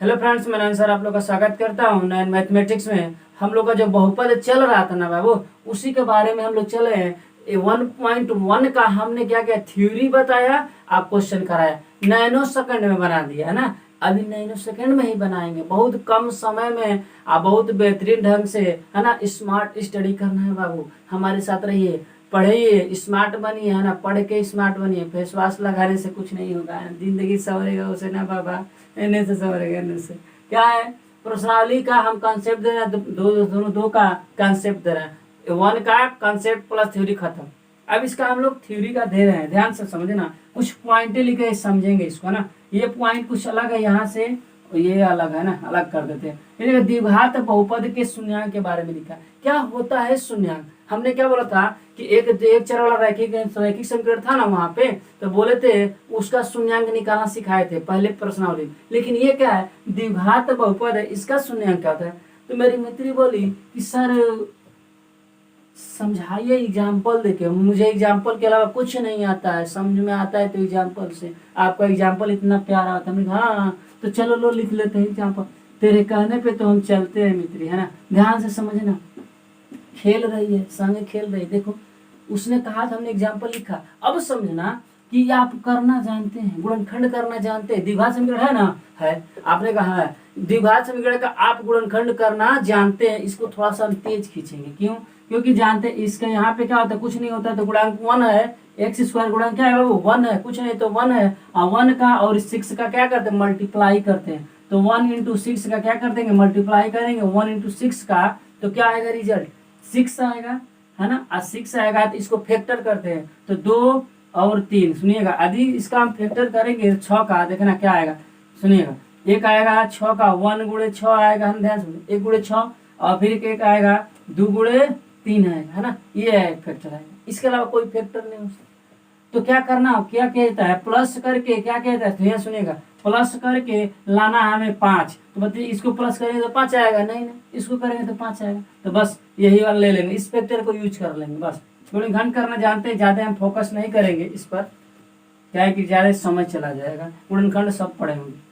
Hello friends, मैं sir आप लोग का स्वागत करता हूँ। 9 मैथमेटिक्स में हम लोग का जो बहुपद चल रहा था ना बाबू, उसी के बारे में हम लोग चले हैं। 1.1 का हमने क्या क्या थ्योरी बताया, आप क्वेश्चन कराया, नैनो सेकंड में बना दिया है ना। अभी नैनो सेकंड में ही बनाएंगे, बहुत कम समय में आप बहुत बेहतरीन ढंग से है ना स्मार्ट स्टडी करना है बाबू। हमारे साथ रहिए, पढ़िए, स्मार्ट बनिए है ना, पढ़ के स्मार्ट बनिए। फेस वॉश लगाने से कुछ नहीं होगा, जिंदगी संवरेगा उसे ना बाबा, इन्हें से संवरेगा इन्हें से। क्या है, प्रश्नावली का हम कॉन्सेप्ट दे रहे हैं, दो का कॉन्सेप्ट दे रहे हैं। 1 का कॉन्सेप्ट प्लस थ्योरी खत्म। अब इसका हम लोग थ्योरी का दे रहे हैं, ध्यान से समझना। कुछ पॉइंटे लिखे समझेंगे इसको ना। ये पॉइंट कुछ अलग है यहाँ से, और ये अलग है ना, अलग कर देते हैं। ये द्विघात बहुपद के शून्यांक के बारे में लिखा। क्या होता है शून्यांक? हमने क्या बोला था कि एक चर वाला रैखिक समीकरण था ना, वहां पे तो बोले थे उसका शून्यांक निकालना सिखाए थे पहले प्रश्नावली। लेकिन ये क्या है, द्विघात बहुपद है, इसका शून्यांक क्या होता है? तो मेरी मित्री बोली कि सर समझाइए एग्जाम्पल देके। मुझे एग्जाम्पल के अलावा कुछ नहीं आता है, समझ में आता है तो एग्जाम्पल से। आपका एग्जाम्पल इतना प्यारा होता है। हाँ तो चलो लो लिख लेते हैं एग्जाम्पल, तेरे कहने पे तो हम चलते हैं मित्री, है ना। ध्यान से समझना, खेल रही है संगे, खेल रही। देखो उसने कहा था, हमने एग्जाम्पल लिखा। अब समझना कि आप करना जानते हैं, गुणनखंड करना जानते हैं। द्विघात समीकरण है ना, है, आपने कहा है द्विघात समीकरण का आप गुणनखंड करना जानते हैं। इसको थोड़ा सा हम तेज खींचेंगे, क्यों? क्योंकि जानते हैं इसका यहाँ पे क्या होता है, कुछ नहीं होता तो गुणांक 1 है, एक्स स्क्वायर गुणांक क्या है बाबू, 1 है, कुछ नहीं तो 1 है। और 1 का और 6 का क्या करते हैं, मल्टीप्लाई करते हैं। तो 1 इंटू 6 का क्या कर देंगे, मल्टीप्लाई करेंगे। 1 इंटू 6 का तो क्या आएगा रिजल्ट, 6 आएगा, है ना। और 6 आएगा तो इसको फैक्टर करते हैं, तो 2 और 3। सुनिएगा, यदि इसका हम फैक्टर करेंगे 6 का, देखना क्या आएगा, सुनिएगा। एक आएगा 6 का, 1 गुणे 6 आएगा, हम ध्यान से 1 गुणे 6, और फिर एक आएगा 2 गुणे 3 आएगा, है ना। ये है फैक्टर आएगा, इसके अलावा कोई फैक्टर नहीं हो सकता। तो क्या करना, क्या कहता है, प्लस करके क्या कहता है, तो यह सुनेगा, प्लस करके लाना है हमें 5। तो बताइए इसको प्लस करेंगे तो 5 आएगा, नहीं इसको करेंगे तो 5 आएगा। तो बस यही वाला ले लेंगे, इस फैक्टर को यूज कर लेंगे बस। गुणनखंड करना जानते हैं, ज्यादा हम फोकस नहीं करेंगे इस पर, क्या है कि ज्यादा समय चला जाएगा। गुणनखंड सब पढ़े होंगे।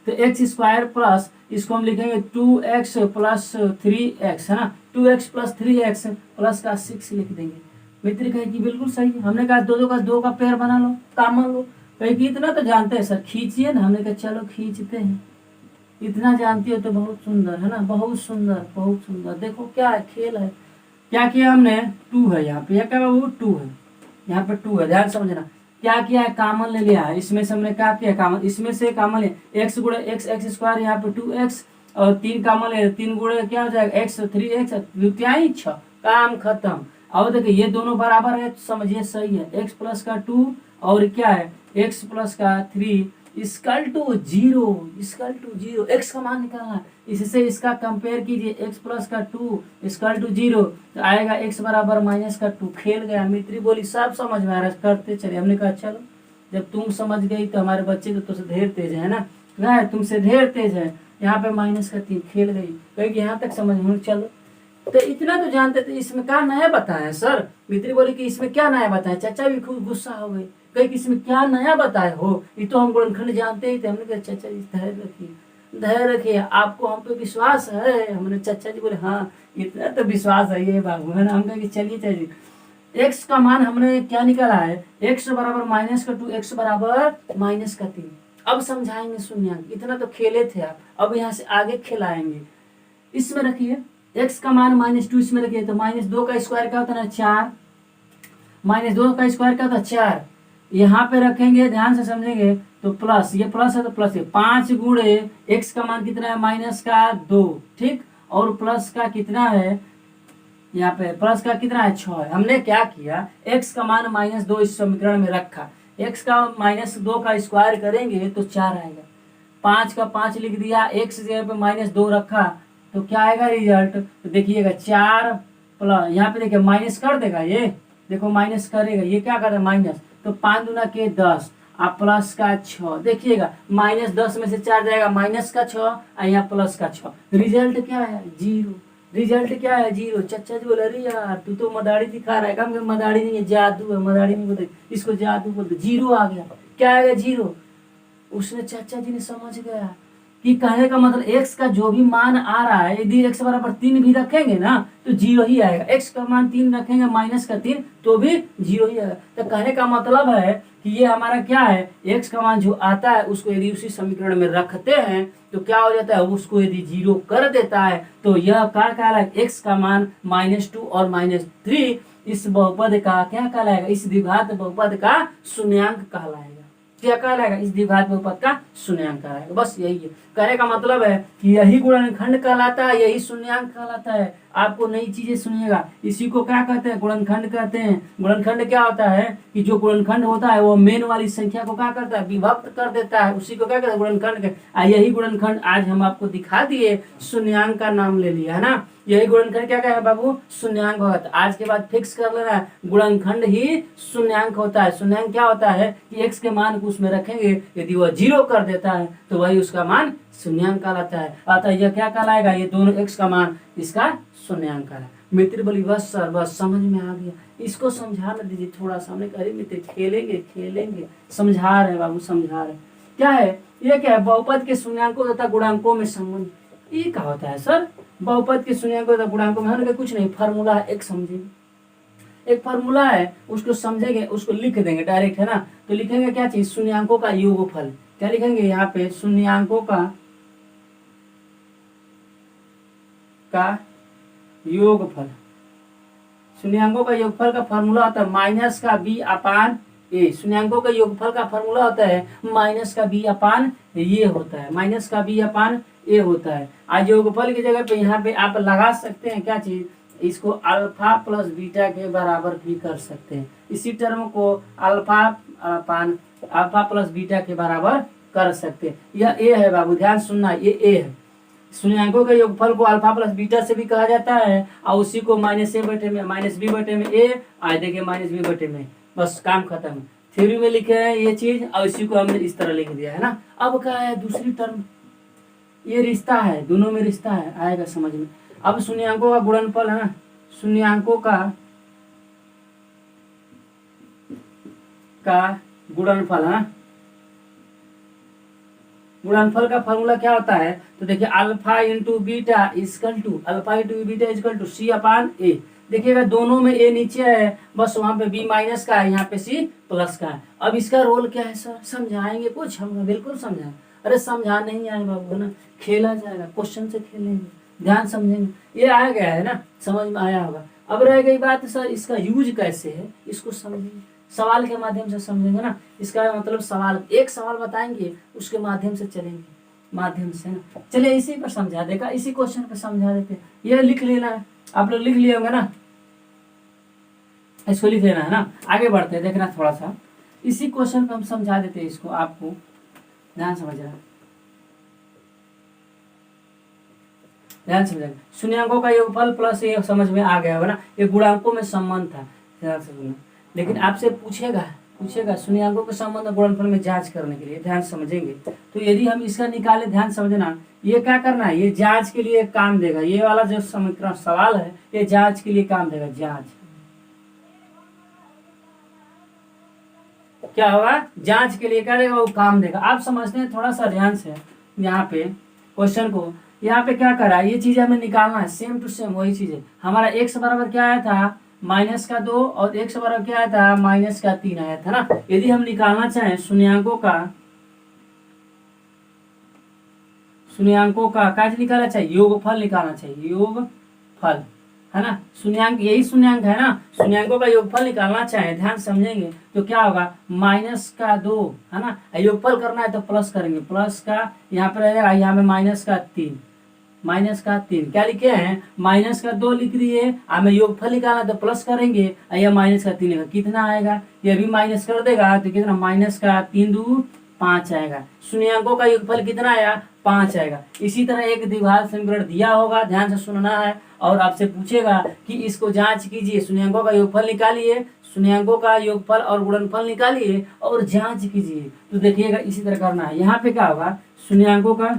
तो एक्स स्क्वायर प्लस, इसको हम लिखेंगे 2x प्लस 3x, है ना। 2x प्लस 3x प्लस का 6 लिख देंगे। मित्र कहे कि बिल्कुल सही है। हमने कहा दो का पेयर बना लो, कॉमन लो। कहे कि इतना तो जानते हैं सर, खींचिए ना। हमने कहा चलो खींचते हैं, इतना जानती हो तो बहुत सुंदर, है ना, बहुत सुंदर बहुत सुंदर। देखो क्या है, खेल है। क्या किया हमने, 2 है यहाँ पे, यह क्या वो 2 है, यहाँ पे 2 है, ध्यान समझना। क्या किया है, कॉमन ले लिया है। इसमें से हमने क्या किया, कॉमन, इसमें से कॉमन ले, एक्स गुणे एक्स, एक्स स्क्वायर, यहाँ पे 2x, और 3 कॉमन ले, 3 गुणे क्या हो जाएगा, x, 3x, द्वितीयाई 6, काम खत्म। और देखिए ये दोनों बराबर है तो समझिए सही है। x प्लस का 2 और क्या है, x प्लस का 3 equal to 0, equal to 0। x का मान निकालना है, इससे इसका कंपेयर कीजिए। x प्लस का 2 इक्वल टू 0, तो आएगा x बराबर माइनस का 2। खेल गया। मित्री बोली सब समझ में आ रहा है, करते चलिए। हमने कहा चलो, जब तुम समझ गई तो हमारे बच्चे तो तुमसे ढेर तेज है ना, क्या तुमसे ढेर तेज है। यहाँ पे माइनस का 3, खेल गई, कहेगी यहाँ तक समझ में। चलो तो इतना तो जानते थे, इसमें क्या नया बताया सर? मित्री बोली कि इसमें क्या नया बताया। चाचा भी खूब गुस्सा हो गए, कहे कि इसमें क्या नया बताए हो, ये तो हम गुणनखंड जानते ही थे। हमने कहा चाचा जी धैर्य रखिए, धैर्य रखिए, आपको हम पे विश्वास है। हमने, चाचा जी बोले हाँ इतना तो विश्वास है ये बाबू, है ना। हम कहे कि चलिए चाचा जी, एक्स का मान हमने क्या निकाला है, एक्स बराबर माइनस का 2, एक्स बराबर माइनस का 3। अब समझाएंगे शून्यांक, इतना तो खेले थे आप, अब यहाँ से आगे खिलाएंगे। इसमें रखिए x का मान -2, इसमें रखिए तो -2 का स्क्वायर क्या होता है ना, 4, -2 का स्क्वायर क्या होता है 4। यहाँ पे रखेंगे, ध्यान से समझेंगे, तो प्लस, ये प्लस है तो प्लस है, 5 गुणे x का मान कितना है, माइनस का 2, ठीक, और प्लस का कितना है, यहाँ पे प्लस का कितना है, 6 है। हमने क्या किया, x का मान -2 इस समीकरण में रखा, x का -2 का स्क्वायर करेंगे तो 4 आएगा। 5 का 5 लिख दिया, x जगह पे -2 रखा तो क्या आएगा रिजल्ट, तो देखिएगा 4 प्लस, यहाँ पे देखिए माइनस कर देगा, ये देखो माइनस करेगा, ये क्या कर रहा है माइनस, तो 5 दूना के 10, आप प्लस का 6, देखिएगा -10 में से 4 जाएगा, माइनस का 6 और यहाँ प्लस का 6। रिजल्ट क्या है, 0। रिजल्ट क्या है, 0। चाचा जी बोले अरे यार तू तो मदारी दिखा रहा है। काम मदारी नहीं है, जादू है। मदारी नहीं बोलते इसको, जादू बोलते। 0 आ गया, क्या आएगा 0। उसने, चाचा जी ने समझ गया कि कहने का मतलब x का जो भी मान आ रहा है, यदि x बराबर 3 भी रखेंगे ना तो 0 ही आएगा। x का मान 3 रखेंगे माइनस का 3 तो भी 0 ही आएगा। तो कहने का मतलब है कि ये हमारा क्या है, x का मान जो आता है उसको यदि उसी समीकरण में रखते हैं तो क्या हो जाता है, उसको यदि 0 कर देता है तो यह क्या कहलाएगा, x का मान -2 और -3 इस बहुपद का क्या कहलाएगा, इस द्विघात बहुपद का शून्यांक कहलाएगा। क्या कहलाएगा, इस द्विघात बहुपद का शून्यांक कहलाएगा। बस यही है, कहने का मतलब है कि यही गुणनखंड कहलाता है, यही शून्यांक कहलाता है। आपको नई चीजें सुनिएगा, इसी को क्या कहते हैं, गुणनखंड कहते हैं। गुणनखंड क्या होता है कि जो गुणनखंड होता है वो मेन वाली संख्या को क्या करता है, विभक्त कर देता है, उसी को क्या कहते हैं गुणनखंड के। यही गुणनखंड आज हम आपको दिखा दिए, शून्यांक का नाम ले लिया है ना। यही गुणनखंड क्या है बाबू, शून्यांक होता है। आज के बाद फिक्स कर लेना है, गुणनखंड ही शून्यांक होता है। शून्यांक क्या होता है कि x के मान को उसमें रखेंगे, यदि वह 0 कर देता है तो वही उसका मान शून्यांक कहलाता है। अतः यह क्या कहलाएगा, ये दोनों x का मान इसका शून्यांक है। मित्र बोली बस सर बस समझ में आ गया, इसको समझा न दीजिए थोड़ा सा। हमने कहा मित्र खेलेंगे खेलेंगे, समझा रहे बाबू समझा रहे। क्या है ये, क्या है, बहुपद के शून्यांकों तथा गुणांकों में संबंध। ये क्या होता है सर, बहुपद के शून्यांकों तथा गुणांकों में, हमने कुछ नहीं, फार्मूला है एक, समझेंगे। एक फार्मूला है उसको समझेंगे, उसको लिख देंगे डायरेक्ट, है ना। तो लिखेंगे क्या चीज, शून्यांकों का योगफल। क्या लिखेंगे यहाँ पे, शून्यांकों का योगफल। शून्यांकों का योगफल का फार्मूला होता है माइनस का b अपान ए। शून्यांकों का योगफल का फार्मूला होता है माइनस का b अपान ये होता है, माइनस का b अपान ए होता है। आज योगफल की जगह पे यहाँ पे आप लगा सकते हैं क्या चीज, इसको अल्फा प्लस बीटा के बराबर भी कर सकते हैं। इसी टर्म को अल्फा अपान अल्फा प्लस बीटा के बराबर कर सकते हैं। यह ए है बाबू, ध्यान सुनना, ये ए है। शून्यांकों के योगफल को अल्फा प्लस बीटा से भी कहा जाता है, और उसी को माइनस ए बटे में माइनस बी बटे में ए, आज देखिए माइनस बी बटे में, बस काम खत्म। थ्योरी में लिखे हैं ये चीज और इसी को हमने इस तरह लिख दिया है ना। अब क्या है दूसरी टर्म, ये रिश्ता है, दोनों में रिश्ता है, आएगा समझ में। अब शून्यांकों का गुणनफल है ना, शून्यांकों का गुणनफल है ना। गुणनफल का फॉर्मूला क्या होता है, तो देखिए alpha into beta equal to alpha into beta equal to C upon A. देखिएगा दोनों में ए नीचे है, बस वहां पे बी माइनस का है, यहाँ पे सी प्लस का है। अब इसका रोल क्या है सर, समझाएंगे कुछ, हम बिल्कुल समझाएंगे। अरे समझा नहीं आए बाबू, है ना, खेला जाएगा, क्वेश्चन से खेलेंगे, ध्यान समझेंगे। ये आ गया है ना, समझ में आया होगा। अब रह गई बात सर इसका यूज कैसे है, इसको समझेंगे, सवाल के माध्यम से समझेंगे ना। इसका मतलब सवाल, एक सवाल बताएंगे उसके माध्यम से चलेंगे, माध्यम से ना। चलिए इसी पर समझा देगा, इसी क्वेश्चन पर समझा देते हैं। ये लिख लेना है, आप लोग लिख लिए होंगे ना, इसको लिख लेना है ना। आगे बढ़ते हैं, देखना थोड़ा सा, इसी क्वेश्चन पर हम समझा देते हैं इसको, आपको ध्यान समझना, ध्यान समझेंगे। शून्यांकों का योगफल प्लस ये समझ में आ गया होगा ना, ये गुणांकों में संबंध था, ध्यान से सुनना। लेकिन आपसे पूछेगा शून्यांकों के संबंध गुणनफल में जांच करने के लिए, ध्यान समझेंगे। तो यदि हम इसका निकाले, ध्यान समझना, ये क्या करना है, ये जांच के लिए काम देगा। ये वाला जो समीकरण सवाल है ये जांच के लिए काम देगा, जांच क्या होगा, जांच के लिए क्या देगा, वो काम देगा। आप समझते हैं थोड़ा सा ध्यान से, यहाँ पे क्वेश्चन को, यहाँ पे क्या करा, ये चीज हमें निकालना है, सेम टू सेम वही चीज है। हमारा x बराबर क्या आया था, -2 और x बराबर क्या आया था, -3 आया था ना। यदि हम निकालना चाहें शून्यांकों का क्या निकालना चाहिए, योगफल निकालना चाहिए, योगफल, है ना। शून्यांक यही शून्यांक है ना, शून्यांकों का योगफल निकालना चाहे, ध्यान समझेंगे तो क्या होगा, -2, है ना। योगफल करना है तो प्लस करेंगे, प्लस का यहाँ पे रहेगा, यहाँ पे -3 क्या लिखे हैं, -2 लिख दिए। हमें योगफल निकालना तो प्लस करेंगे, यह -3 कितना आएगा, ये भी माइनस कर देगा तो कितना, -3 2 5 आएगा। शून्यांकों का योगफल कितना आया, 5 आएगा। इसी तरह एक द्विघात समीकरण दिया होगा, ध्यान से सुनना है, और आपसे पूछेगा कि इसको जांच कीजिए, शून्यांकों का योगफल निकालिए, शून्यांकों का योगफल और गुणनफल निकालिए और जांच कीजिए। तो देखिएगा इसी तरह करना है। यहाँ पे क्या होगा, शून्यांकों का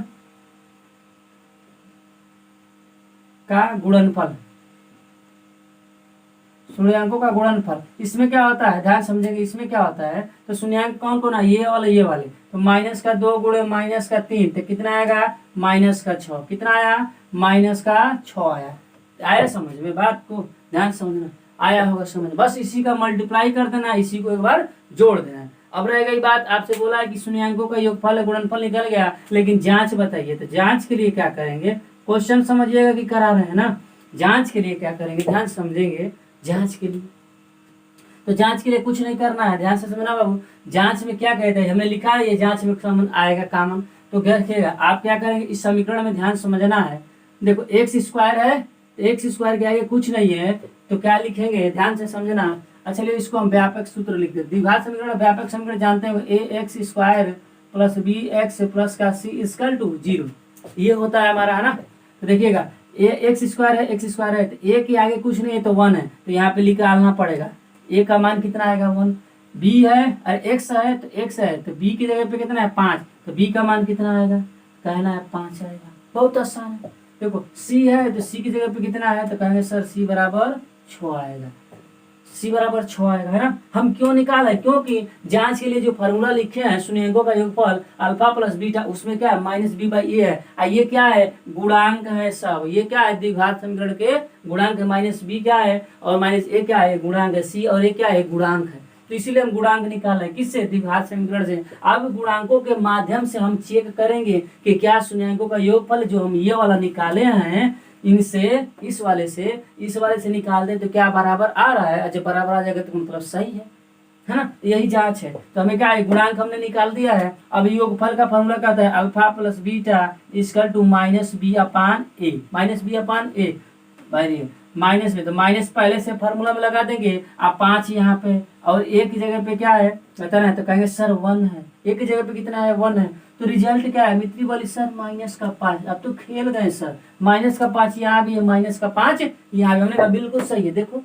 गुणनफल, शून्याङ्कों का गुणनफल। इसमें क्या होता है, ध्यान समझेंगे, इसमें क्या होता है, तो शून्याङ्क कौन कौन है, ये वाले, तो माइनस का 2 गुणे माइनस का 3, तो कितना आएगा माइनस का 6, कितना आया माइनस का 6 आया। आया समझ में बात को, ध्यान समझना, आया होगा समझ। बस इसी का मल्टीप्लाई कर देना, इसी को एक बार जोड़ देना है। अब रह गई बात, आपसे बोला है कि शून्याङ्कों का योगफल गुणनफल निकल गया, लेकिन जांच बताइए। तो जांच के लिए क्या करेंगे, क्वेश्चन समझिएगा कि करा रहे हैं ना, जांच के लिए क्या करेंगे, ध्यान समझेंगे। जांच के लिए, तो जांच के लिए कुछ नहीं करना है, ध्यान से समझना बाबू। जांच में क्या कहते हैं, हमने लिखा है ये जांच में कॉमन आएगा कॉमन, तो क्या रखिएगा, आप क्या करेंगे, इस समीकरण में ध्यान समझना है। देखो एक्स स्क्वायर है, एक्स स्क्वायर के आगे कुछ नहीं है, तो क्या लिखेंगे, ध्यान से समझना। अच्छा चलिए इसको हम व्यापक सूत्र लिख देते, द्विघात समीकरण व्यापक समीकरण जानते हैं, A x square plus B x plus का सी इक्वल टू 0, ये होता है हमारा, है ना। तो देखिएगा ए एक्स स्क्वायर है, एक्स स्क्वायर है, तो ए के आगे कुछ नहीं है तो 1 है, तो यहाँ पे निकालना पड़ेगा। ए का मान कितना आएगा 1, बी है और एक्स है, तो एक्स है तो बी की जगह पे कितना है 5, तो बी का मान कितना आएगा, कहना है 5 आएगा, बहुत आसान है। देखो सी है, तो सी की जगह पे कितना है, तो कहेंगे सर सी बराबर 6 आएगा, सी बराबर 6 आएगा, है ना। हम क्यों निकाला है, क्योंकि जांच के लिए जो फार्मूला लिखे हैं शून्याङ्कों का योगफल अल्फा प्लस बीटा, उसमें क्या है माइनस बी बाई ए है, ये क्या है गुणांक है सब, ये क्या है द्विघात समीकरण के गुणांक है, माइनस बी क्या है और माइनस ए क्या है गुणांक है, सी और ए क्या है गुणांक है, तो इसीलिए हम गुणांक निकाल रहे हैं, किससे, द्विघात समीकरण से। अब गुणांकों के माध्यम से हम चेक करेंगे कि क्या शून्याङ्कों का योगफल जो हम ये वाला निकाले हैं इनसे इस वाले से निकाल दे तो क्या बराबर आ रहा है, जब बराबर आ जाएगा तो मतलब सही है ना, यही जांच है। तो हमें क्या है, गुणांक हमने निकाल दिया है। अब योगफल का फॉर्मूला क्या होता है, alpha plus beta equal to minus b upon a, minus b upon a, minus में तो माइनस पहले से फॉर्मूला में लगा देंगे, आप 5 यहाँ पे, और ए की जगह पे क्या है बताना है, तो कहेंगे सर 1 है, ए की जगह पे कितना है 1 है, तो रिजल्ट क्या है मित्री बोली सर माइनस का 5, अब तो खेल गए सर, माइनस का 5 यहाँ भी है, माइनस का 5 यहाँ भी, हमने कहा बिल्कुल सही है। देखो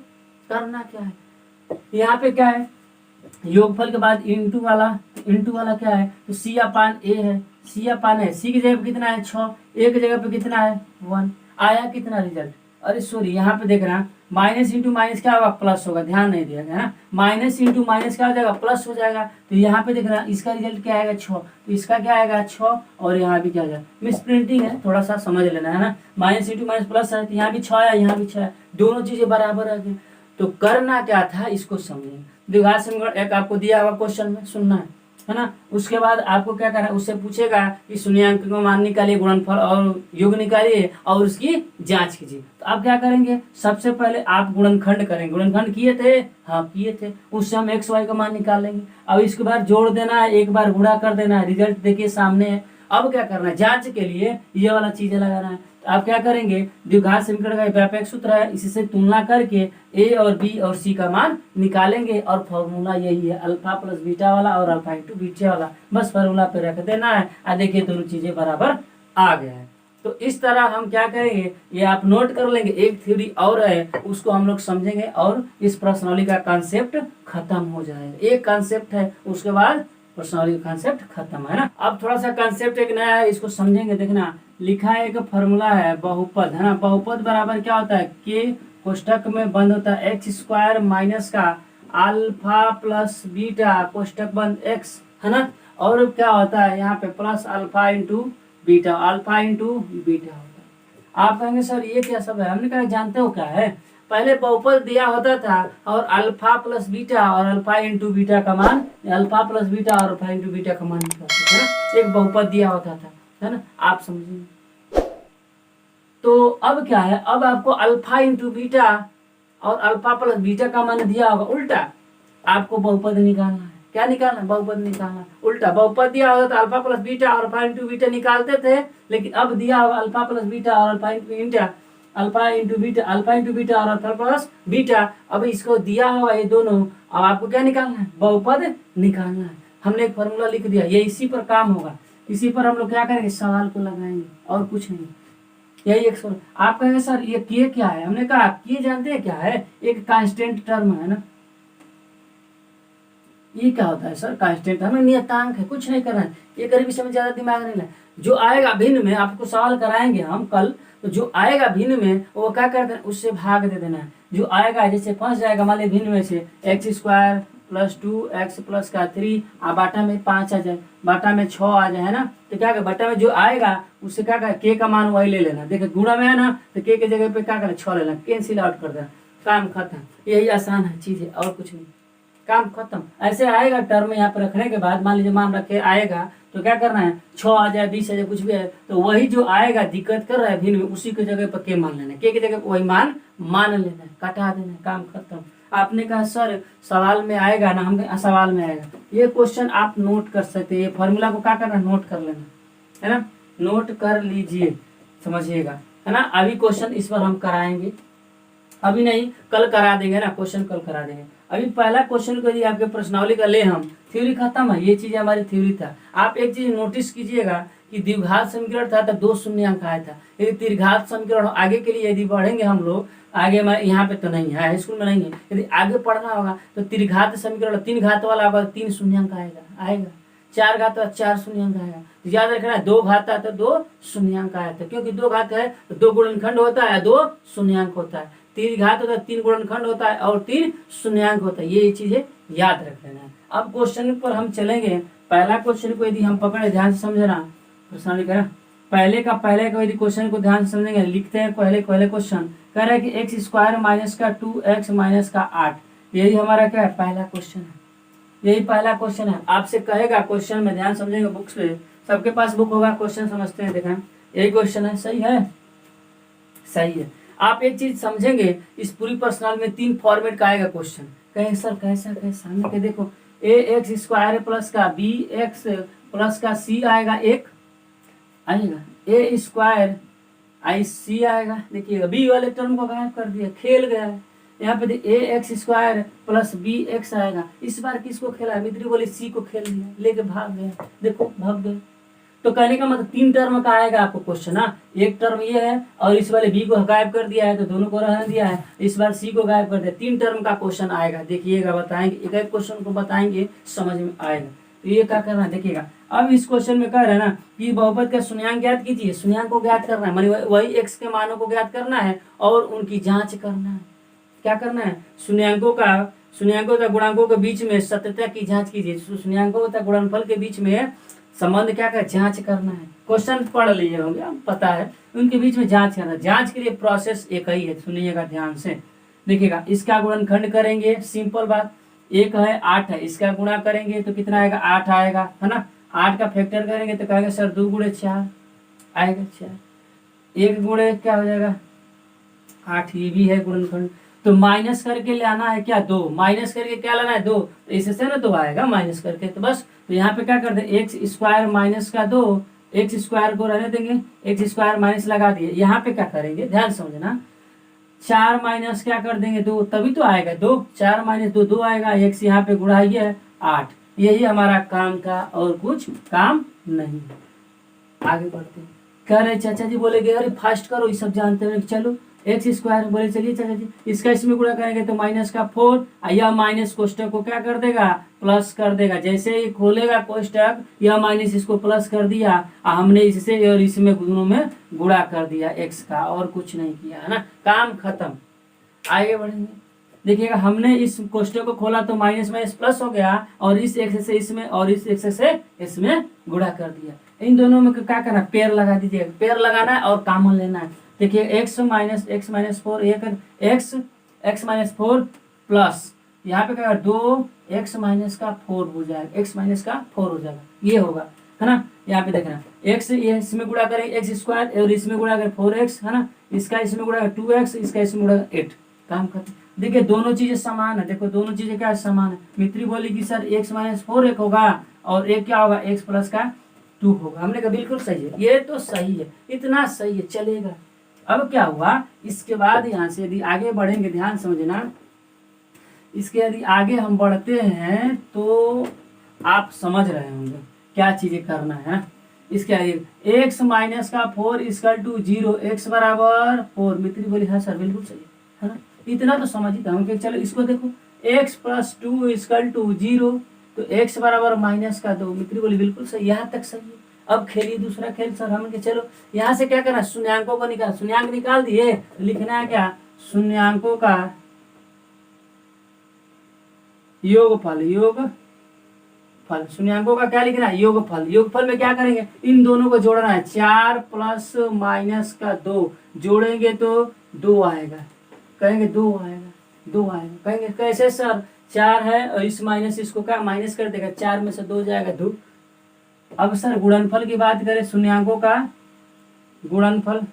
करना क्या है, यहाँ पे क्या है योगफल के बाद इंटू वाला क्या है, तो सी अपान ए है, सी अपान है, सी की जगह पे कितना है 6, ए की जगह पे कितना है 1, आया कितना रिजल्ट, अरे सॉरी यहाँ पे देख रहे हैं माइनस इंटू माइनस क्या होगा प्लस होगा, ध्यान नहीं दिया है ना, माइनस इंटू माइनस क्या हो जाएगा प्लस हो जाएगा, तो यहाँ पे देख रहे हैं इसका रिजल्ट क्या आएगा 6, तो इसका क्या आएगा 6, और यहाँ भी क्या आ जाएगा, मिस प्रिंटिंग है थोड़ा सा समझ लेना है ना, माइनस इंटू माइनस प्लस है, तो यहाँ भी 6 है यहाँ भी 6 है, दोनों चीजें बराबर आ गई। तो करना क्या था इसको समझेंगे, द्विघात समीकरण एक आपको दिया हुआ क्वेश्चन में सुनना है ना, उसके बाद आपको क्या करना है, उससे पूछेगा कि शून्याङ्क को मान निकालिए, गुणनफल और योग निकालिए और उसकी जांच कीजिए। तो आप क्या करेंगे, सबसे पहले आप गुणनखंड करेंगे, गुणनखंड किए थे, हाँ किए थे, उससे हम एक्स वाई का मान निकाल लेंगे। अब इसके बाद जोड़ देना है, एक बार गुणा कर देना है, रिजल्ट देखिए सामने है। अब क्या करना है, जांच के लिए ये वाला चीजें लगाना है, तो आप क्या करेंगे, द्विघात समीकरण का व्यापक सूत्र है, इसी से तुलना करके ए और बी और सी का मान निकालेंगे, और फॉर्मूला यही है अल्फा प्लस बीटा वाला और अल्फा इंटू बीटा वाला, बस फॉर्मूला पे रख देना है, और देखिए दोनों चीजें बराबर आ गया है। तो इस तरह हम क्या करेंगे, ये आप नोट कर लेंगे, एक थ्योरी और है उसको हम लोग समझेंगे और इस प्रश्नावली का कॉन्सेप्ट खत्म हो जाएगा। एक कॉन्सेप्ट है उसके बाद प्रश्नावली का कॉन्सेप्ट खत्म है ना। अब थोड़ा सा कॉन्सेप्ट एक नया है, इसको समझेंगे। देखना लिखा है एक फॉर्मूला है बहुपद, है ना, बहुपद बराबर क्या होता है, के कोष्टक में बंद होता है एक्स स्क्वायर माइनस का अल्फा प्लस बीटा कोष्टक बंद एक्स, है ना, और क्या होता है यहाँ पे plus alpha into beta, alpha into beta होता है। आप कहेंगे सर ये क्या सब है, हमने कहा जानते हो क्या है, पहले बहुपद दिया होता था और अल्फा प्लस बीटा और अल्फा इंटू बीटा का मान, अल्फा प्लस बीटा और अल्फा इंटू बीटा का मान निकालते थे ना, एक बहुपद दिया होता था, है ना, आप समझिए। तो अब क्या है, अब आपको अल्फा इंटू बीटा और अल्फा प्लस बीटा का मान दिया होगा, उल्टा आपको बहुपद निकालना है। क्या निकालना है, बहुपद निकालना है। उल्टा बहुपद दिया होगा तो अल्फा प्लस बीटा और अल्फा इंटू बीटा निकालते थे, लेकिन अब दिया होगा अल्फा प्लस बीटा और alpha into beta, alpha into beta, alpha into beta और अल्फा प्लस बीटा, अब इसको दिया होगा ये दोनों, अब आपको क्या निकालना है, बहुपद निकालना है। हमने एक फॉर्मूला लिख दिया, ये इसी पर काम होगा, इसी पर हम लोग क्या करेंगे, सवाल को लगाएंगे और कुछ नहीं, यही एक सवाल। आप कहेंगे सर ये के क्या है, हमने कहा के जानते हैं क्या है, एक कांस्टेंट टर्म है ना, ये क्या होता है सर? कांस्टेंट हमें नियतांक है, कुछ नहीं करना है, ये करीब समय ज्यादा दिमाग नहीं लगा। जो आएगा भिन्न में, आपको सवाल कराएंगे हम कल, तो जो आएगा भिन्न में वो क्या करते हैं, उससे भाग दे देना है। जो आएगा जैसे फंस जाएगा मान ली भिन्न में से x² + 2x + का 3 बाटा में 5 आ जाए, बाटा में 6 आ जाए, है ना। तो क्या कर बाटा में जो आएगा उससे क्या कर के का मान वही ले लेना। देखिए गुणा में है ना, तो के जगह पे क्या करना 6 लेना, कैंसिल आउट कर देना, काम खत्म। यही आसान है चीज है और कुछ नहीं, काम खत्म। ऐसे आएगा टर्म यहाँ पे रखने के बाद, मान लीजिए मान रखे आएगा तो क्या करना है 6 आ जाए 20 आ जाए कुछ भी है, तो वही जो आएगा दिक्कत कर रहा है भिन्न में, उसी की जगह पर के मान लेना है, के की जगह वही मान लेना है, कटा देना है, काम खत्म। आपने कहा सर सवाल में आएगा ना, हम सवाल में आएगा, ये क्वेश्चन आप नोट कर सकते हैं, ये फॉर्मूला को क्या करना नोट कर लेना है ना, नोट कर लीजिए, समझिएगा है ना। अभी क्वेश्चन इस पर हम कराएंगे, अभी नहीं कल करा देंगे ना, क्वेश्चन कल करा देंगे। अभी पहला क्वेश्चन को यदि आपके प्रश्नावली का ले हम, थ्योरी खत्म है, ये चीज हमारी थ्योरी था। आप एक चीज नोटिस कीजिएगा कि द्विघात समीकरण था तो 2 शून्यांक आया था, यदि त्रिघात समीकरण आगे के लिए यदि बढ़ेंगे हम लोग आगे, यहाँ पे तो नहीं है, हाई स्कूल में नहीं है, यदि आगे पढ़ना होगा तो त्रिघात समीकरण 3 घात वाला होगा 3 शून्यांक आएगा, 4 घात वाला 4 शून्यांक आएगा। याद रखना 2 घात आता है तो 2 शून्यांक आया था, क्योंकि 2 घात है तो 2 गुणनखंड होता है, 2 शून्यांक होता है, 3 घात होता है 3 गुणनखंड होता है और 3 शून्यांक होता है, ये चीजें याद रख लेना है। अब क्वेश्चन पर हम चलेंगे। पहला क्वेश्चन को यदि हम पकड़े, ध्यान से समझना, प्रश्न करें पहले का यदि क्वेश्चन को ध्यान से समझेंगे, लिखते हैं पहले क्वेश्चन कह रहा है कि x² - 2x - 8, यही हमारा क्या है पहला क्वेश्चन है, यही पहला क्वेश्चन है। आपसे कहेगा क्वेश्चन में, ध्यान समझेंगे, बुक्स पे सबके पास बुक होगा, क्वेश्चन समझते हैं, देखें यही क्वेश्चन है, सही है, सही है। आप एक चीज समझेंगे, इस पूरी पर्सनल में 3 फॉर्मेट का आएगा क्वेश्श्चन। कहें सर कैसा सामने के देखो, ax² + का bx + का c आएगा, एक आएगा a² ic आएगा, देखिएगा b वाले टर्म को गायब कर दिया, खेल गया है। यहाँ पे ax² + bx आएगा, इस बार किसको खेला, मित्री बोले c को खेल दिया, लेके भाग गया, देखो भाग गए। तो कहने का मतलब 3 टर्म का आएगा आपको क्वेश्चन ना, एक टर्म ये है और इस वाले बी को गायब कर दिया है तो दोनों को रहने दिया है, इस बार सी को गायब कर दिया, 3 टर्म का क्वेश्चन आएगा। देखिएगा बताएंगे, एक एक क्वेश्चन को बताएंगे, समझ में आएगा। तो ये क्या करना है देखिएगा। अब इस क्वेश्चन में कह रहे हैं ना कि बहुपद का शून्यांक ज्ञात कीजिए, शून्यांक को ज्ञात करना है, मानी वही एक्स के मानों को ज्ञात करना है और उनकी जाँच करना है। क्या करना है, शून्यांकों का गुणांकों के बीच में सत्यता की जाँच कीजिए, शून्यांकों तथा गुणनफल के बीच में संबंध क्या कर जांच करना है। क्वेश्चन पढ़ लिए होंगे, अब पता है, उनके बीच में जांच करना। जांच के लिए प्रोसेस एक ही है, सुनिएगा ध्यान से, देखिएगा। इसका गुणनखंड करेंगे, सिंपल बात, 1 है 8 है, इसका गुणा करेंगे तो कितना आएगा 8 आएगा, है ना। 8 का फैक्टर करेंगे तो कहेगा सर 2 × 4 आएगा 4, 1 गुणे क्या हो जाएगा 8, ये भी है गुणनखंड। तो माइनस करके लाना है क्या 2, माइनस करके क्या लाना है 2, तो इससे ना 2 आएगा माइनस करके, तो बस तो यहाँ पे क्या कर दे x² - का 2, x² को रहने देंगे, x² माइनस लगा दिए। यहाँ पे क्या करेंगे ध्यान समझना, 4 माइनस क्या कर देंगे 2, तभी तो आएगा 2, 4 - 2 2 आएगा, x यहाँ पे गुणाइए 8, यही हमारा काम था और कुछ काम नहीं। आगे बढ़ते हैं, कह रहे चाचा जी बोलेगे अरे फास्ट करो, ये सब जानते हैं, चलो x² बोले चलिए चाचा जी, इसका इसमें गुणा करेंगे तो माइनस का 4, यह माइनस कोष्टक को क्या कर देगा प्लस कर देगा। जैसे ही खोलेगा कोष्टक, यह माइनस इसको प्लस कर दिया, हमने इससे और इसमें दोनों में गुणा कर दिया x का, और कुछ नहीं किया, है ना, काम खत्म। आगे बढ़ेंगे, देखिएगा हमने इस कोष्टक को खोला तो माइनस माइनस प्लस हो गया, और इस x से इसमें और इस x से इसमें गुणा कर दिया। इन दोनों में क्या करना, पेयर लगा दीजिएगा, पेयर लगाना है और कॉमन लेना है। देखिए x - 4 एक x - 4 प्लस यहाँ पे क्या 2x - का 4 हो जाएगा, x - का 4 हो जाएगा, ये होगा, है ना। यहाँ पे देखना x इसमें गुणा करें x² और इसमें गुणा करें 4x, है ना, इसका इसमें गुणा 2x, इसका इसमें गुणा 8, काम खत्म। देखिए दोनों चीजें समान है, देखो दोनों चीजें क्या समान है। मित्री बोली कि सर x - 4 एक होगा और एक क्या होगा x + का 2 होगा। हमने कहा बिल्कुल सही है, ये तो सही है, इतना सही है, चलेगा। अब क्या हुआ, इसके बाद यहाँ से यदि आगे बढ़ेंगे, ध्यान समझना, इसके यदि आगे हम बढ़ते हैं तो आप समझ रहे होंगे क्या चीजें करना है। इसके आगे x - का 4 = 0, x = 4, मित्री बोली हाँ सर बिल्कुल सही है ना, इतना तो समझ ही था हम। चलो इसको देखो, x + 2 = 0, तो x बराबर माइनस का 2। मित्री बोली बिल्कुल सही, यहाँ तक सही है। अब खेलिए दूसरा खेल सर हम, चलो यहाँ से क्या करना, शून्यांकों को निकाल, शून्यांक निकाल दिए, लिखना है क्या, शून्यांकों का योगफल। योगफल शून्यांकों का क्या लिखना है, योगफल। योगफल में क्या करेंगे, इन दोनों को जोड़ना है, 4 प्लस माइनस का 2 जोड़ेंगे तो 2 आएगा, कहेंगे 2 आएगा, 2 आएगा, कहेंगे कैसे सर, 4 है और इस माइनस इसको क्या माइनस कर देगा, 4 में से 2 जाएगा 2। अब सर गुणनफल की बात करें, शून्यांकों का गुणनफल,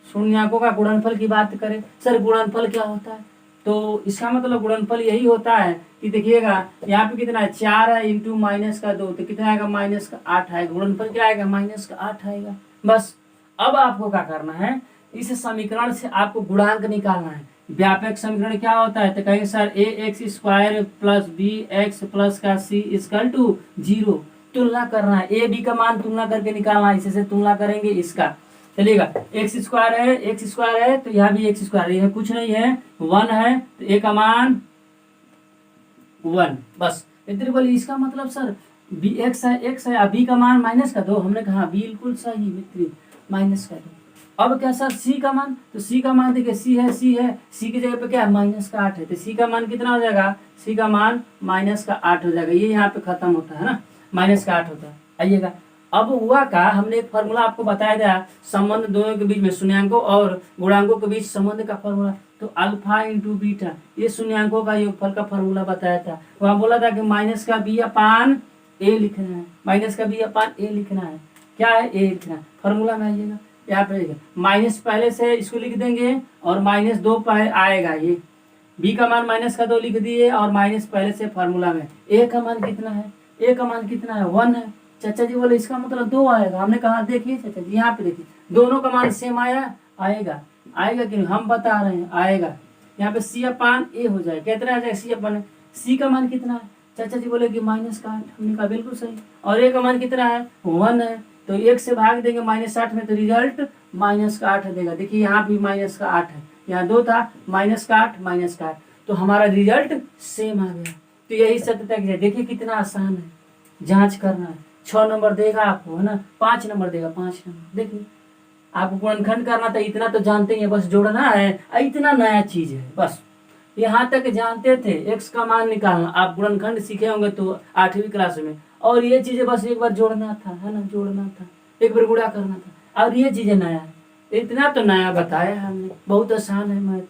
शून्यांकों का गुणनफल की बात करें, सर गुणनफल क्या होता है, तो इसका मतलब गुणनफल यही होता है कि देखिएगा यहाँ पे कितना है, 4 है इंटू माइनस का 2 तो कितना आएगा, माइनस का 8 आएगा, गुणनफल क्या आएगा, माइनस का 8 आएगा। बस अब आपको क्या करना है, इस समीकरण से आपको गुणांक निकालना है। व्यापक समीकरण क्या होता है, तो कहेंगे sir A x square plus B x plus का सी इक्वल टू 0। तुलना करना है, ए बी का मान तुलना करके निकालना है, इससे तुलना करेंगे इसका, चलिएगा। एक्स स्क्वायर है तो यहाँ भी एक्स स्क्वायर, यह कुछ नहीं है 1 है तो ए का मान 1। बस इतने बोलिए, इसका मतलब सर बी एक्स है बी का मान माइनस का 2, हमने कहा बिल्कुल सही मित्री, माइनस का 2। अब क्या सर सी का मान, तो सी का मान देखिए सी है सी की जगह पे क्या है, माइनस का 8 है, तो सी का मान कितना हो जाएगा, सी का मान माइनस का 8 हो जाएगा। ये यहाँ पे खत्म होता है ना, माइनस का 8 होता है। आइएगा, अब हुआ का हमने एक फार्मूला आपको बताया था, संबंध दोनों के बीच में, शून्यांकों और गुणांकों के बीच संबंध का फार्मूला, तो अल्फा इंटू बीटा, ये शून्यांकों का योगफल का फार्मूला बताया था। वहां बोला था कि माइनस का बी अपान ए लिखना है, माइनस का बी अपान ए लिखना है, क्या है ए लिखना है। फार्मूला में आइएगा, यहाँ पे माइनस पहले से इसको लिख देंगे और माइनस 2 आएगा, ये बी का मान माइनस का 2 लिख दिए और माइनस पहले से फार्मूला में। ए का मान कितना है, ए का मान कितना है, 1 है। चाचा जी बोले इसका मतलब 2 आएगा, हमने कहा देखिए चाचा जी यहाँ पे देखिए दोनों का मान सेम आएगा कि हम बता रहे हैं आएगा। यहाँ पे सी अपान ए हो जाए, कितना आ जाएगा, सी अपान, सी का मान कितना है, चाचा जी बोले कि माइनस का 8, हमने कहा बिल्कुल सही। और ए का मान कितना है, 1 है, तो 1 से भाग देंगे -8 में, तो रिजल्ट माइनस का 8 देगा। देखिए यहाँ भी माइनस का 8 है, यहाँ 2 था, माइनस का 8 तो हमारा रिजल्ट सेम आ गया। तो यही सत्यता की, देखिए कितना आसान है, जांच करना है। 6 नंबर देगा आपको, है ना, 5 नंबर देगा, 5 नंबर। देखिए आपको गुणनखंड करना था, इतना तो जानते ही है, बस जोड़ना है, इतना नया चीज है, बस यहाँ तक जानते थे। एक्स का मान निकालना, आप गुणनखंड सीखे होंगे तो 8वीं क्लास में, और ये चीजें बस एक बार जोड़ना था, है ना, जोड़ना था, एक बार गुणा करना था, और ये चीजें नया है, इतना तो नया बताया हमने, बहुत आसान है मैथ।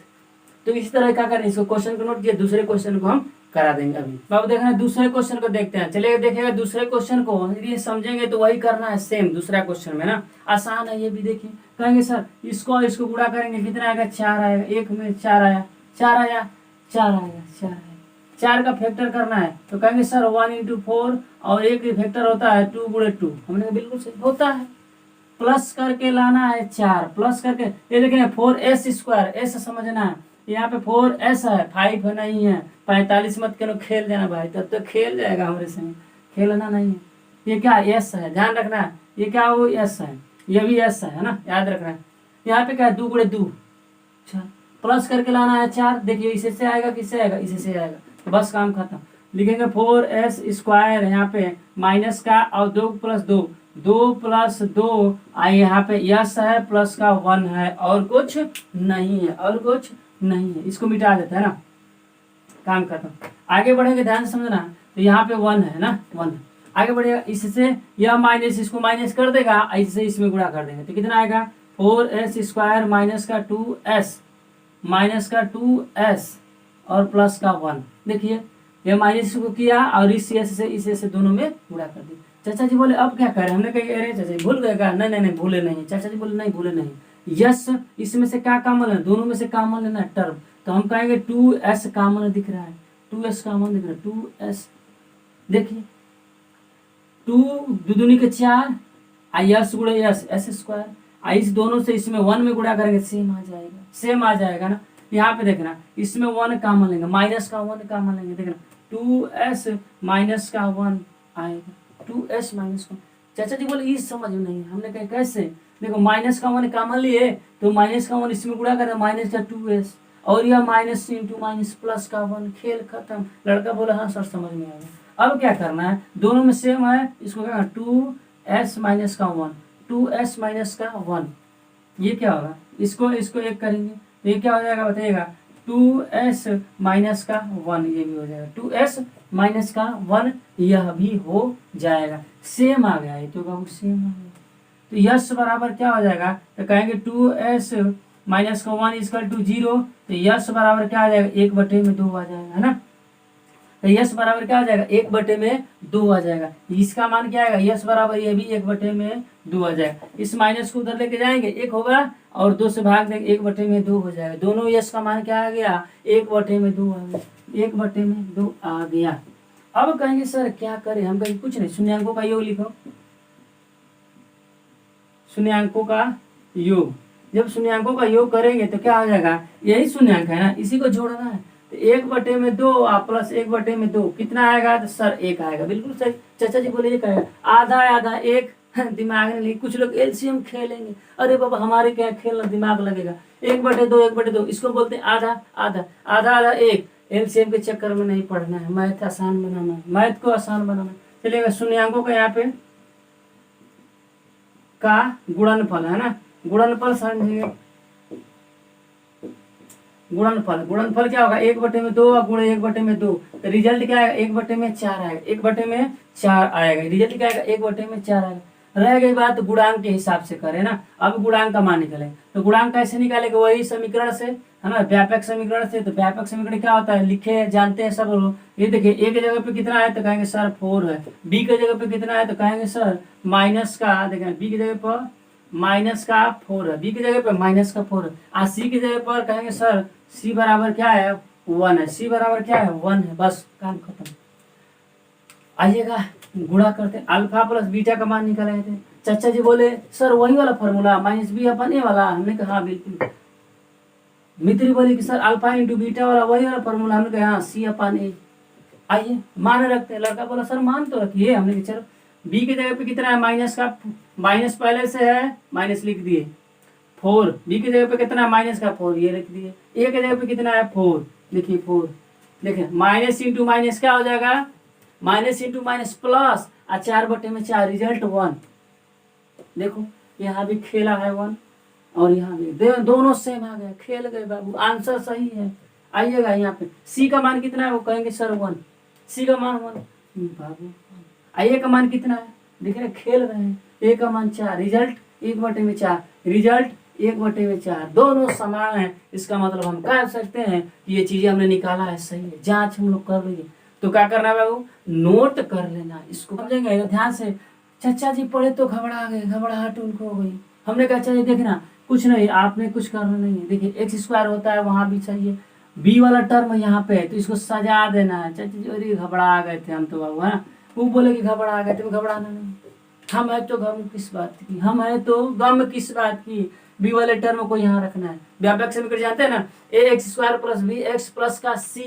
तो इस तरह क्या करें, इसको क्वेश्चन को नोट किया, दूसरे क्वेश्चन को हम करा देंगे अभी। अब देखना दूसरे क्वेश्चन को देखते हैं, चलिए देखिएगा दूसरे क्वेश्चन को, यदि समझेंगे तो वही करना है सेम दूसरा क्वेश्चन में ना, आसान है ये भी। देखिए कहेंगे सर इसको गुणा करेंगे कितना आएगा, 4 आएगा, एक में 4 आया, 4 का फैक्टर करना है, तो कहेंगे सर 1 इंटू 4 और एक फैक्टर होता है 2 गुणे 2, हमने बिल्कुल सही होता है। प्लस करके लाना है 4, प्लस करके, ये देखिए 4s स्क्वायर, एस समझना है, यहाँ पे 4s है, 5 नहीं है, 45 मत करो, खेल जाना भाई, तब तो खेल जाएगा हमारे संग, खेलना नहीं है। ये क्या एस है, ध्यान रखना है, ये क्या वो एस है, ये भी एस है ना, याद रखना है। यहाँ पे क्या है 2 गुणे 2, प्लस करके लाना है 4, देखिए इसे से आएगा, किससे आएगा, इसे से आएगा, तो बस काम खत्म। लिखेंगे 4s स्क्वायर, यहाँ पे माइनस का और 2 प्लस 2, 2 प्लस 2 आई, यहाँ पे यस है, प्लस का 1 है, और कुछ नहीं है, और कुछ नहीं है, इसको मिटा देता है ना, काम खत्म। आगे बढ़ेंगे, ध्यान समझना, तो यहाँ पे 1 है ना, 1 आगे बढ़ेगा, इससे यह माइनस इसको माइनस कर देगा, इससे इसमें गुणा कर देंगे, तो कितना आएगा 4s स्क्वायर माइनस का 2s और प्लस का 1। देखिए ये माइनस को किया और इस से दोनों में गुणा कर दिया। चाचा जी बोले अब क्या करें, हमने कहा अरे चाचा जी भूल गए क्या, नहीं भूले नहीं, चाचा जी बोले नहीं भूले नहीं, यस इसमें से क्या कॉमन है, दोनों में से कॉमन लेना है टर्म, तो हम कहेंगे 2s कॉमन दिख रहा है, 2s कॉमन दिख रहा है, 2s देखिए 2 दूनी के 4 यस गुणे यस एस स्क्वायर, इस दोनों से इसमें 1 में गुणा करेंगे सेम आ जाएगा ना। यहाँ पे देखना इसमें 1 कॉमन लेंगे, माइनस का 1 कॉमन लेंगे, देखना 2s माइनस का 1 आएगा, 2s माइनस का। चाचा जी बोले इस समझ में नहीं, हमने कहा कैसे, देखो माइनस का 1 कॉमन लिए तो माइनस का 1 इसमें गुणा करें, माइनस का 2s और यह माइनस इंटू माइनस प्लस का 1, खेल खत्म। लड़का बोला हाँ सर समझ में आ गया। अब क्या करना है, दोनों में सेम है, इसको क्या 2s माइनस का 1, 2s माइनस का 1, ये क्या होगा, इसको इसको एक करेंगे तो ये क्या हो जाएगा बताइएगा, 2s माइनस का 1, ये भी हो जाएगा 2s माइनस का 1, यह भी हो जाएगा। सेम आ गया है तो बाबू सेम आ गया, तो यस बराबर क्या हो जाएगा, तो कहेंगे 2s माइनस का 1 इक्वल टू 0, तो यस बराबर क्या आ जाएगा, 1/2 आ जाएगा, है ना। तो यस बराबर क्या आ जाएगा, 1/2 आ जाएगा। इसका मान क्या आएगा, यस बराबर ये भी 1/2 आ जाएगा। इस माइनस को उधर लेके जाएंगे, 1 होगा और 2 से भाग देंगे, 1/2 हो जाएगा। दोनों यस का मान क्या आ गया, 1/2 आ गया, 1/2 आ गया। अब कहेंगे सर क्या करें, हम कहेंगे कुछ नहीं, शून्यांकों का योग लिखो, शून्यांकों का योग। जब शून्यांकों का योग करेंगे तो क्या हो जाएगा, यही शून्यांक है ना, इसी को जोड़ना है। तो 1/2 प्लस 1/2 कितना आएगा, तो सर 1 आएगा, बिल्कुल सही। चाचा जी बोले 1 आएगा, आधा आधा 1, दिमाग नहीं लगे। कुछ लोग एलसीएम खेलेंगे, अरे बाबा हमारे क्या खेलना, दिमाग लगेगा। 1/2 1/2 इसको बोलते हैं आधा आधा, आधा आधा 1। एलसीएम के चक्कर में नहीं पढ़ना है, मैथ आसान बनाना है, मैथ को आसान बनाना। चलिएगा शून्यांकों का यहाँ पे का गुणनफल है ना, गुणनफल समझिए, गुणनफल क्या होगा, 1/2 और गुणे 1/2, तो रिजल्ट क्या आएगा, 1/4 आएगा, 1/4 आएगा, रिजल्ट क्या आएगा, 1/4 आएगा। रह गई बात गुणांक के हिसाब से करें ना, अब गुणांक का मान निकले तो गुणांक कैसे निकालेंगे, वही समीकरण से, है ना, व्यापक समीकरण से। तो व्यापक समीकरण क्या होता है, लिखे जानते हैं सब लोग। ये देखिए ए की जगह पे कितना है तो कहेंगे सर 4 है, बी की जगह पे कितना है तो कहेंगे सर माइनस का, देखें बी की जगह पर माइनस का 4 है, बी की जगह पे माइनस का 4 है, और सी की जगह पर कहेंगे सर सी बराबर क्या है 1 है, सी बराबर क्या है 1 है, बस काम खत्म। आइएगा गुणा करते, अल्फा प्लस बीटा का मान निकाले थे। चाचा जी बोले सर वही वाला फॉर्मूला -b/a वाला, हमने कहा बिल्कुल। मित्री बोली कि सर अल्फा इंटू बीटा वाला वही वाला फॉर्मूला, हमने कहा c/a। आइए मान रखते हैं, लड़का बोला सर मान तो रखिए, हमने कहा चलो। बी की जगह पे कितना है, माइनस का, माइनस पहले से है, माइनस लिख दिए 4, बी की जगह पे कितना है माइनस का 4, ये लिख दिए। ए की जगह पे कितना है 4, देखिए 4, देखिए माइनस इंटू माइनस क्या हो जाएगा, माइनस इंटू माइनस प्लस, और 4/4 रिजल्ट 1। देखो यहाँ भी खेला है 1 और यहाँ भी दोनों सेम आ गए, खेल गए बाबू, आंसर सही है। आइएगा यहाँ पे सी का मान कितना है, वो कहेंगे सर 1, सी का मान 1 बाबू। ए का मान कितना है, देख रहे खेल रहे हैं, ए का मान 4, रिजल्ट 1/4, रिजल्ट 1/4, दोनों समान है। इसका मतलब हम कह सकते हैं कि ये चीजें हमने निकाला है सही है, जांच हम लोग कर रही है। तो क्या करना है बाबू, नोट कर लेना, इसको समझेंगे ध्यान से। चचा जी पढ़े तो घबरा गए, घबराहट उनको हो गई। हमने कहा चाहिए देखना कुछ नहीं, आपने कुछ करना नहीं है। देखिए x² होता है वहां भी चाहिए, b वाला टर्म यहाँ पे है तो इसको सजा देना है। चाचा जी अरे घबरा गए थे हम तो बाबू, है ना, वो बोले कि घबरा गए थे, घबराना नहीं, हम है तो गम किस बात की, हम है तो गम किस बात की, बी वाले टर्म को यहाँ रखना है। व्यापक समीकरण जानते हैं ना, ax² प्लस bx प्लस का c,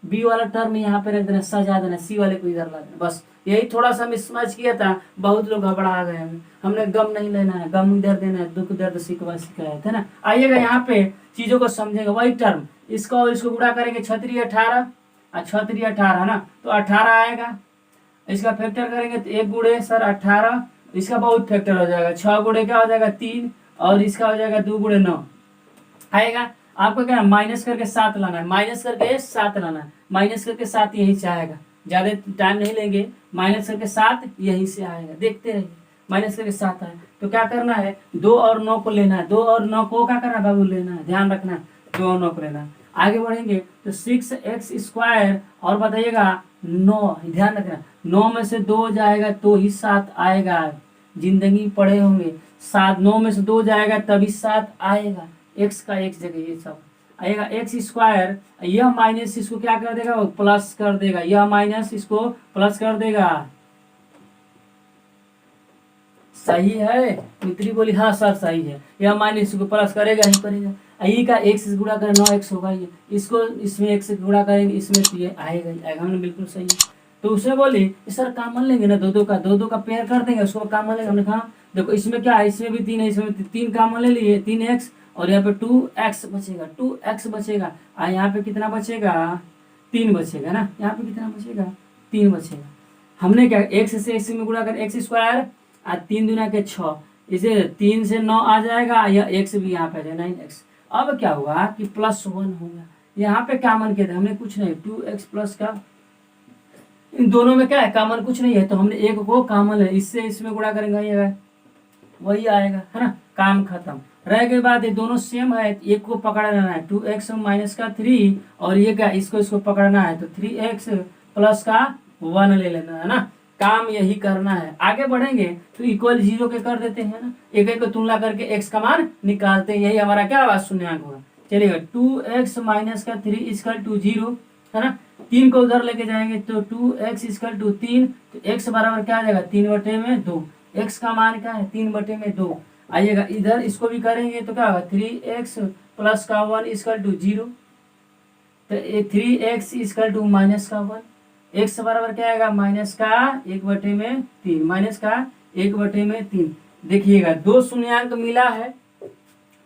बी वाला टर्म यहाँ पे रख देना, सजा देना, सी वाले को इधर ला देना, बस। यही थोड़ा सा मिसमैच किया था, बहुत लोग घबरा गए हैं। हमने गम नहीं लेना है, गम इधर देना है, दुख दर्द शिकवा शिकायत, है ना। आइएगा यहाँ पे चीजों को समझेंगे, वही टर्म इसको और इसको गुणा करेंगे, 6×3 18 और 6×3 18, है ना, तो 18 आएगा। इसका फैक्टर करेंगे तो 1 गुणे सर 18, इसका बहुत फैक्टर हो जाएगा, 6 गुणे क्या हो जाएगा 3, और इसका हो जाएगा 2 गुणे 9 आएगा। आपको क्या माइनस करके 7 लाना है, माइनस करके 7 लाना है, माइनस करके 7 यहीं से आएगा, ज्यादा टाइम नहीं लेंगे, माइनस करके 7 यहीं से आएगा, देखते रहिए। माइनस करके 7 आए तो क्या करना है, 2 और 9 को लेना है, 2 और 9 को क्या करना है बाबू, लेना है, ध्यान रखना, 2 और 9 को लेना है। आगे बढ़ेंगे तो 6x² और बताइएगा 9, ध्यान रखना 9 में से 2 जाएगा तो ही 7 आएगा, जिंदगी पढ़े होंगे, 7 9 में से 2 जाएगा तभी 7 आएगा, x का x जगह ये सब आएगा, x², यह माइनस इसको क्या कर देगा, वो प्लस कर देगा, यह माइनस इसको प्लस कर देगा। सही है, मित्री बोली हाँ सर सही है, यह माइनस इसको प्लस करेगा ही करेगा। ई का x से गुणा करें 9x होगा, ये इसको इसमें x से गुणा करेंगे, इसमें तो ये आएगा ही आएगा, हमने बिल्कुल सही है। तो उसने बोली सर कॉमन लेंगे ना, 2 का 2 का पेयर कर देंगे, उसको कॉमन लेंगे। हमने कहा देखो इसमें क्या है, इसमें भी 3 है, इसमें 3 कॉमन ले लिए, 3x और यहाँ पे 2x बचेगा, 2x बचेगा। यहाँ पे कितना बचेगा, 3 बचेगा ना, यहाँ पे कितना बचेगा, 3 बचेगा। हमने क्या x से x में गुणा कर x स्क्वायर और 3 दूना के 6, इसे 3 से 9 आ जाएगा, या x भी यहाँ पे आ जाएगा 9x। अब क्या हुआ कि +1 हो गया। यहाँ पे कॉमन किया था हमने, कुछ नहीं, 2x प्लस का, इन दोनों में क्या है, कॉमन कुछ नहीं है, तो हमने एक को कॉमन है, इससे इसमें गुणा करेंगे वही आएगा, है ना, काम खत्म। रह गई बात, ये दोनों सेम है, एक को पकड़ना है 2x माइनस का 3, और ये क्या, इसको पकड़ना है, तो 3x प्लस का 1 ले लेना है ना, काम यही करना है। आगे बढ़ेंगे तो इक्वल 0 के कर देते हैं ना, एक एक को तुलना करके x का मान निकालते हैं, यही हमारा क्या होगा, शून्यांक होगा। चलिएगा 2x माइनस का 3 इक्वल टू 0, है ना, 3 को उधर लेके जाएंगे तो 2x इक्वल टू 3, तो x बराबर क्या आ जाएगा, 3/2। x का मान क्या है, 3/2। आइएगा इधर इसको भी करेंगे तो क्या होगा, 3x प्लस का 1 इक्वल टू 0, तो 3x इक्वल टू माइनस का 1, x बराबर क्या आएगा, माइनस का 1/3, माइनस का 1/3। देखिएगा दो शून्यांक मिला है,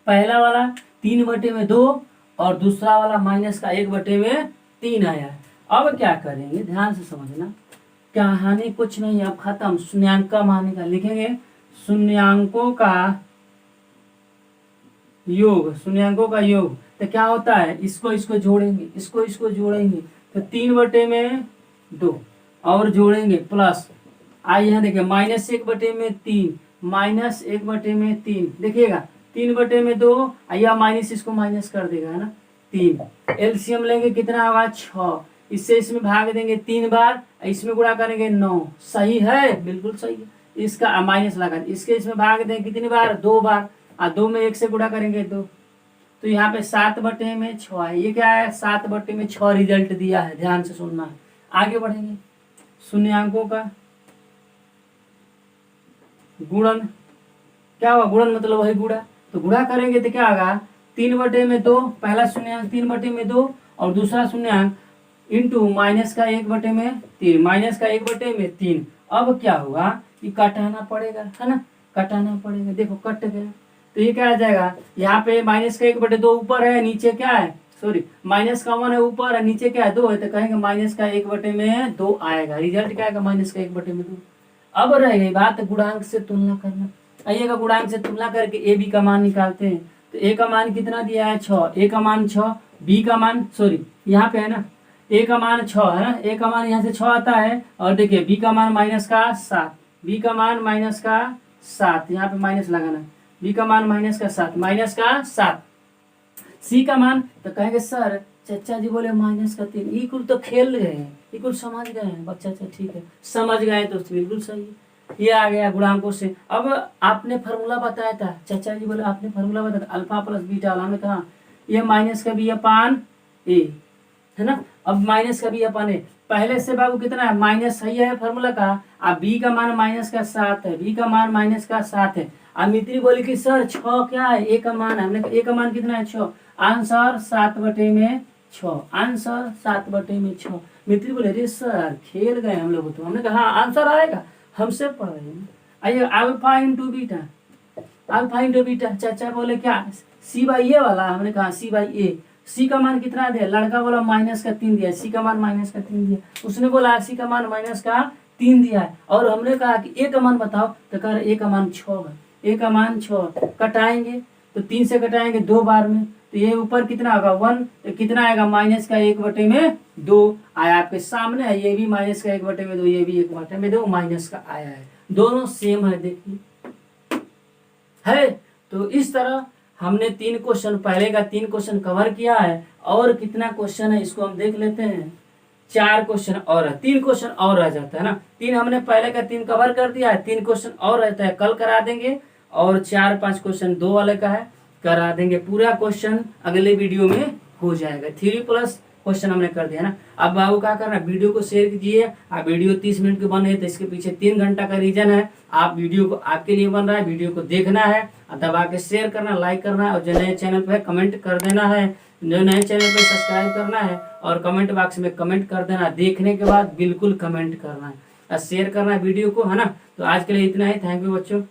पहला वाला 3/2 और दूसरा वाला माइनस का 1/3 आया है। अब क्या करेंगे, ध्यान से समझना, कहानी कुछ नहीं, अब खत्म। शून्यांक का मान का लिखेंगे, शून्यांकों का योग, शून्यांकों का योग, तो क्या होता है, इसको जोड़ेंगे, इसको जोड़ेंगे, तो 3/2 और जोड़ेंगे प्लस, आइए यहाँ देखिए -1/3, -1/3, देखिएगा 3/2, या माइनस, इसको माइनस कर देगा, है ना, 3। एलसीएम लेंगे कितना होगा, 6, इससे इसमें भाग देंगे 3 बार, इसमें गुणा करेंगे 9, सही है, बिल्कुल सही है। इसका माइनस लगा, इसके इसमें भाग देंगे कितनी बार, 2 बार, और 2 में 1 से गुणा करेंगे 2, तो यहाँ पे 7/6 है। ये क्या है, 7/6 रिजल्ट दिया है, ध्यान से सुनना है। आगे बढ़ेंगे, शून्यांकों का गुणन, क्या हुआ, गुणन मतलब वही गुणा, तो गुणा करेंगे तो क्या होगा, 3/2, पहला शून्यांक 3/2 और दूसरा शून्यांक इंटू माइनस का 1/3, माइनस का 1/3। अब क्या हुआ कि कटाना पड़ेगा, है ना, कटाना पड़ेगा, देखो कट गया, तो ये क्या आ जाएगा, यहाँ पे माइनस का 1/2 ऊपर है, नीचे क्या है, सॉरी माइनस का 1 है ऊपर है, नीचे क्या है 2 है, तो कहेंगे माइनस का 1/2 आएगा, रिजल्ट क्या आएगा, माइनस का 1/2। अब रह गई बात गुणांक से तुलना करना। आइएगा गुणांक से तुलना करके ए बी का मान निकालते हैं, तो ए का मान कितना दिया है, 6, ए का मान 6, बी का मान, सॉरी यहाँ पे है ना, ए का मान 6 है ना, ए का मान यहाँ से 6 आता है, और देखिए बी का मान -7, बी का मान -7, यहाँ पे माइनस लगाना, बी का मान -7, सी का मान, तो कहेंगे सर चचा जी बोले -3, ये कुल तो खेल रहे हैं, ये कुल समझ गए हैं बच्चा, अच्छा ठीक है, समझ गए तो बिल्कुल सही है। ये आ गया गुणांकों से। अब आपने फार्मूला बताया था, चाचा जी बोले आपने फार्मूला बताया था, अल्फा प्लस बीटा वाला में कहा, ये माइनस का बी अपान ए, है ना, अब माइनस का बी अपान ए, पहले से बाबू कितना है, माइनस सही है फार्मूला का, अब बी का मान -7 है, बी का मान -7 है। अब मित्री बोले कि सर 6 क्या है, ए का मान है, हमने ए का मान कितना है, 6, आंसर 7/6, आंसर 7/6। मित्री बोले रे सर खेल गए हम लोग, तो हमने कहा हाँ आंसर आएगा, हमसे पढ़ रहे हैं। आइए alpha into beta, alpha into beta, चाचा बोले क्या, C/A वाला, हमने कहा C/A, सी का मान कितना दिया, लड़का बोला -3 दिया, सी का मान -3 दिया, उसने बोला सी का मान -3 दिया है, और हमने कहा कि ए का मान बताओ, तो कह रहे ए का मान 6 है, ए का मान 6, कटाएंगे तो 3 से कटाएंगे 2 बार में, तो ये ऊपर कितना होगा 1, तो कितना आएगा माइनस का 1/2 आया आपके सामने है, ये भी माइनस का 1/2, ये भी 1/2 माइनस का आया है, दोनों सेम है, देखिए है। तो इस तरह हमने 3 क्वेश्चन, पहले का 3 क्वेश्चन कवर किया है, और कितना क्वेश्चन है इसको हम देख लेते हैं, 4 क्वेश्चन और है, 3 क्वेश्चन और रह जाता है ना, 3 हमने पहले का 3 कवर कर दिया है, 3 क्वेश्चन और रहता है, कल करा देंगे, और 4-5 क्वेश्चन 2 वाले का है, करा देंगे, पूरा क्वेश्चन अगले वीडियो में हो जाएगा, 3+ क्वेश्चन हमने कर दिया ना। अब बाबू क्या करना, वीडियो को शेयर कीजिए, आप वीडियो 30 मिनट के बने तो इसके पीछे 3 घंटा का रीजन है, आप वीडियो को आपके लिए बन रहा है, वीडियो को देखना है, दबा के शेयर करना, लाइक करना, और जो नए चैनल पे कमेंट कर देना है, जो नए चैनल पे सब्सक्राइब करना है, और कमेंट बॉक्स में कमेंट कर देना, देखने के बाद बिल्कुल कमेंट करना है और शेयर करना है वीडियो को, है ना। तो आज के लिए इतना ही, थैंक यू बच्चों।